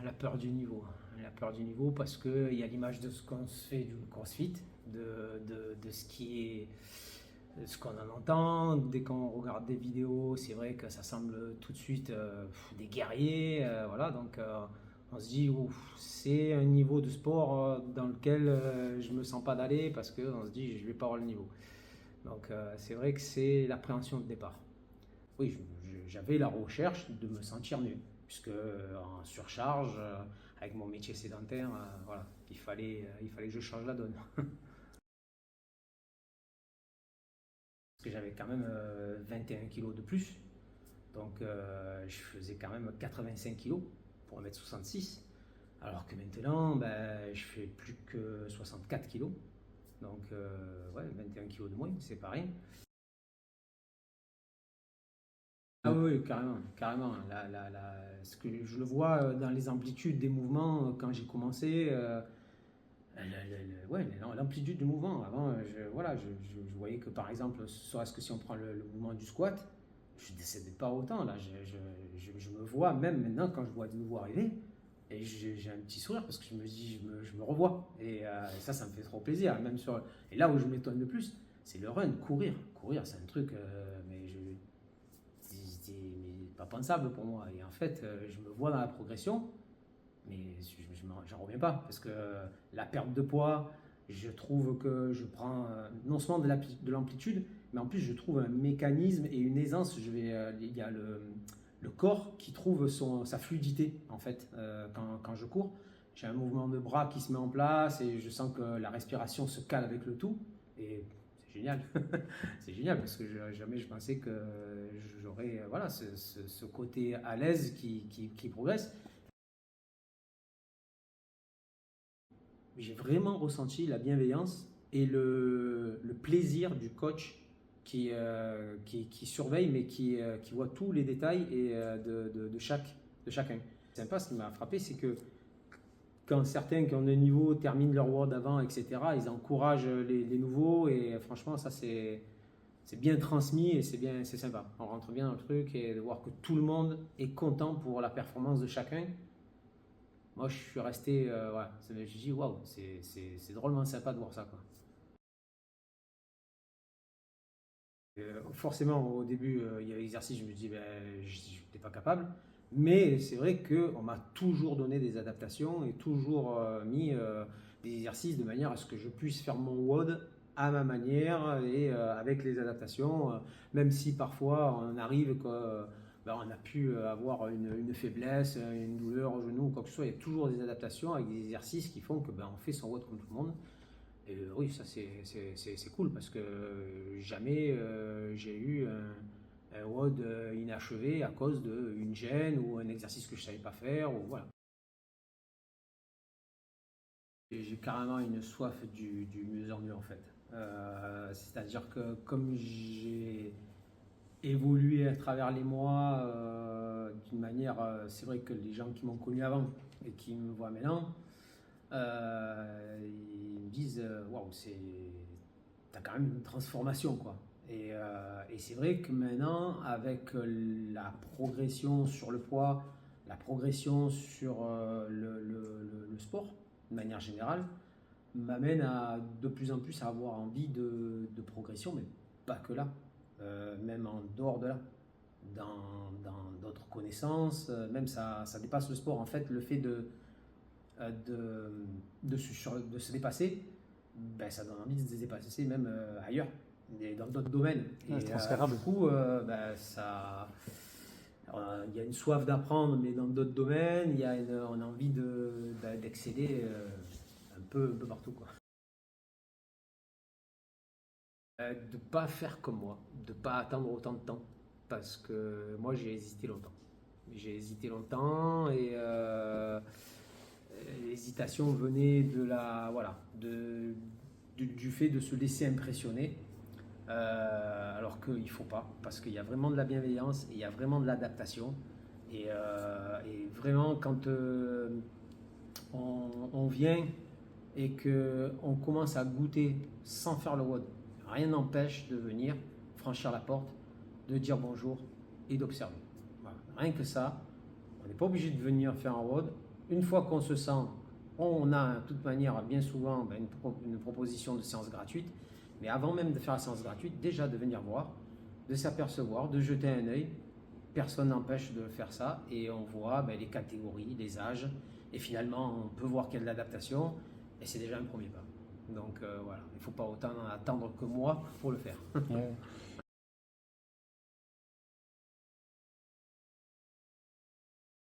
la peur du niveau. La peur du niveau parce qu'il y a l'image de ce qu'on se fait du CrossFit, de ce qui est, de ce qu'on en entend. Dès qu'on regarde des vidéos, c'est vrai que ça semble tout de suite des guerriers. Voilà, donc on se dit, ouf, c'est un niveau de sport dans lequel je me sens pas d'aller parce qu'on se dit, je vais pas avoir le niveau. Donc c'est vrai que c'est l'appréhension de départ. Oui, j'avais la recherche de me sentir mieux, puisque en surcharge, avec mon métier sédentaire, voilà, il fallait que je change la donne. Parce que j'avais quand même 21 kilos de plus, donc je faisais quand même 85 kilos pour 1m66, alors que maintenant, ben, je fais plus que 64 kilos, donc ouais, 21 kilos de moins, c'est pareil. Ah oui, oui, carrément, carrément. Ce que je le vois dans les amplitudes des mouvements quand j'ai commencé, ouais, l'amplitude du mouvement. Avant, voilà, je voyais que par exemple, serait-ce que si on prend le mouvement du squat, je ne décédais pas autant. Là, je me vois même maintenant quand je vois de nouveau arriver, et j'ai un petit sourire parce que je me dis, je me revois. Et ça me fait trop plaisir. Même et là où je m'étonne le plus, c'est le run, courir. Courir, c'est un truc, mais c'était pas pensable pour moi. Et en fait, je me vois dans la progression, mais j'en reviens pas. Parce que la perte de poids, je trouve que je prends non seulement de l'amplitude, mais en plus je trouve un mécanisme et une aisance. Il y a le corps qui trouve sa fluidité en fait quand je cours. J'ai un mouvement de bras qui se met en place et je sens que la respiration se cale avec le tout. Et c'est génial. C'est génial parce que jamais je pensais que j'aurais voilà, ce côté à l'aise qui progresse. J'ai vraiment ressenti la bienveillance et le plaisir du coach qui surveille mais qui voit tous les détails et, de chacun. C'est sympa, ce qui m'a frappé, c'est que quand certains qui ont le niveau terminent leur WOD avant, etc., ils encouragent les nouveaux et franchement, ça c'est bien transmis et c'est sympa. On rentre bien dans le truc et de voir que tout le monde est content pour la performance de chacun. Moi, je suis resté, ouais, je me suis dit, waouh, c'est drôlement sympa de voir ça, quoi. Forcément, au début, il y avait l'exercice, je me dis, ben, je n'étais pas capable. Mais c'est vrai qu'on m'a toujours donné des adaptations et toujours mis des exercices de manière à ce que je puisse faire mon WOD à ma manière et avec les adaptations, même si parfois on arrive que ben, on a pu avoir une faiblesse, une douleur au genou ou quoi que ce soit, il y a toujours des adaptations avec des exercices qui font que ben, on fait son WOD comme tout le monde. Et oui, ça c'est cool parce que jamais j'ai eu un WOD inachevé à cause d'une gêne ou un exercice que je ne savais pas faire. Ou voilà. J'ai carrément une soif du mieux en mieux en fait. C'est-à-dire que comme j'ai évolué à travers les mois d'une manière, c'est vrai que les gens qui m'ont connu avant et qui me voient maintenant, ils me disent waouh, t'as quand même une transformation quoi. Et c'est vrai que maintenant, avec la progression sur le poids, la progression sur le sport, de manière générale, m'amène à de plus en plus à avoir envie de progression, mais pas que là, même en dehors de là, dans d'autres connaissances, même ça dépasse le sport. En fait, le fait de se dépasser, ben, ça donne envie de se dépasser même ailleurs, dans d'autres domaines. Ouais, Et c'est transférable. du coup, ben, il y a une soif d'apprendre, mais dans d'autres domaines, on a envie d'exceller un peu partout, quoi. De ne pas faire comme moi, de ne pas attendre autant de temps, parce que moi j'ai hésité longtemps. J'ai hésité longtemps et l'hésitation venait de voilà, du fait de se laisser impressionner, alors qu'il ne faut pas, parce qu'il y a vraiment de la bienveillance et il y a vraiment de l'adaptation. Et vraiment, quand on vient et qu'on commence à goûter sans faire le WOD, rien n'empêche de venir franchir la porte, de dire bonjour et d'observer. Voilà. Rien que ça, on n'est pas obligé de venir faire un WOD. une fois qu'on se sent, on a de toute manière bien souvent une proposition de séance gratuite, mais avant même de faire la séance gratuite, déjà de venir voir, de s'apercevoir, de jeter un œil, personne n'empêche de faire ça, et on voit les catégories, les âges, et finalement on peut voir qu'il y a de l'adaptation, et c'est déjà un premier pas. Donc voilà, il ne faut pas autant attendre que moi pour le faire. Ouais.